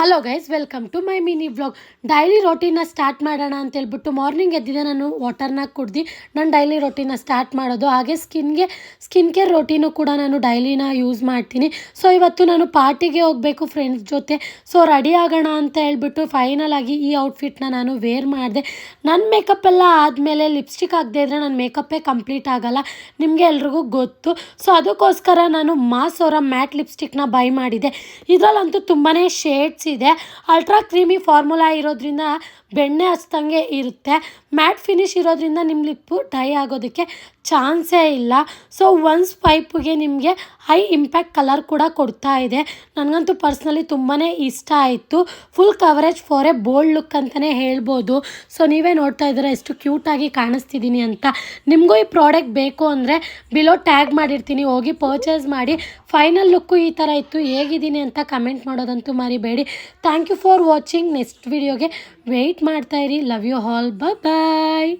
Hello guys, welcome to my mini vlog. Daily routine start ಮಾಡೋಣ ಅಂತ ಹೇಳ್ಬಿಟ್ಟು morning ಎದ್ದಿದೆ ನಾನು ವಾಟರ್ನ ಕುಡ್ದು ನಾನು ಡೈಲಿ ರೋಟೀನ ಸ್ಟಾರ್ಟ್ ಮಾಡೋದು. ಹಾಗೆ ಸ್ಕಿನ್ ಕೇರ್ ರೋಟೀನು ಕೂಡ ನಾನು ಡೈಲಿನ ಯೂಸ್ ಮಾಡ್ತೀನಿ. ಸೊ ಇವತ್ತು ನಾನು ಪಾರ್ಟಿಗೆ ಹೋಗಬೇಕು ಫ್ರೆಂಡ್ಸ್ ಜೊತೆ. ಸೊ ರೆಡಿ ಆಗೋಣ ಅಂತ ಹೇಳ್ಬಿಟ್ಟು ಫೈನಲ್ ಆಗಿ ಈ ಔಟ್ಫಿಟ್ನ ನಾನು ವೇರ್ ಮಾಡಿದೆ. ನನ್ನ ಮೇಕಪ್ ಎಲ್ಲ ಆದಮೇಲೆ ಲಿಪ್ಸ್ಟಿಕ್ ಆಗದೆ ಇದ್ದರೆ ನನ್ನ ಮೇಕಪ್ಪೇ ಕಂಪ್ಲೀಟ್ ಆಗೋಲ್ಲ, ನಿಮಗೆ ಎಲ್ರಿಗೂ ಗೊತ್ತು. ಸೊ ಅದಕ್ಕೋಸ್ಕರ ನಾನು ಮಾಸ್ ಅವರ ಮ್ಯಾಟ್ ಲಿಪ್ಸ್ಟಿಕ್ನ ಬೈ ಮಾಡಿದೆ. ಇದರಲ್ಲಂತೂ ತುಂಬಾ ಶೇಡ್ಸ್ ಇದೆ. ಅಲ್ಟ್ರಾ ಕ್ರೀಮಿ ಫಾರ್ಮುಲಾ ಇರೋದ್ರಿಂದ ಬೆಣ್ಣೆ ಹಚ್ದಂಗೆ ಇರುತ್ತೆ. ಮ್ಯಾಟ್ ಫಿನಿಶ್ ಇರೋದ್ರಿಂದ ನಿಮ್ಮ ಲಿಪ್ಪು ಡ್ರೈ ಆಗೋದಕ್ಕೆ ಚಾನ್ಸೇ ಇಲ್ಲ. ಸೊ ಒನ್ ಸ್ವೈಪ್ಗೆ ನಿಮಗೆ ಹೈ ಇಂಪ್ಯಾಕ್ಟ್ ಕಲರ್ ಕೂಡ ಕೊಡ್ತಾ ಇದೆ. ನನಗಂತೂ ಪರ್ಸ್ನಲಿ ತುಂಬಾ ಇಷ್ಟ ಆಯಿತು. Full coverage for A bold look ಅಂತಲೇ ಹೇಳ್ಬೋದು. ಸೊ ನೀವೇ ನೋಡ್ತಾ ಇದ್ದೀರಾ ಎಷ್ಟು ಕ್ಯೂಟಾಗಿ ಕಾಣಿಸ್ತಿದ್ದೀನಿ ಅಂತ. ನಿಮಗೂ ಈ ಪ್ರಾಡಕ್ಟ್ ಬೇಕು ಅಂದರೆ ಬಿಲೋ ಟ್ಯಾಗ್ ಮಾಡಿರ್ತೀನಿ, ಹೋಗಿ ಪರ್ಚೇಸ್ ಮಾಡಿ. ಫೈನಲ್ ಲುಕ್ಕು ಈ ಥರ ಇತ್ತು. ಹೇಗಿದ್ದೀನಿ ಅಂತ ಕಮೆಂಟ್ ಮಾಡೋದಂತೂ ಮರಿಬೇಡಿ. Thank you for watching. Next ವಿಡಿಯೋಗೆ ವೆಯ್ಟ್ ಮಾಡ್ತಾಯಿರಿ. Love you all. ಬಾಯ್.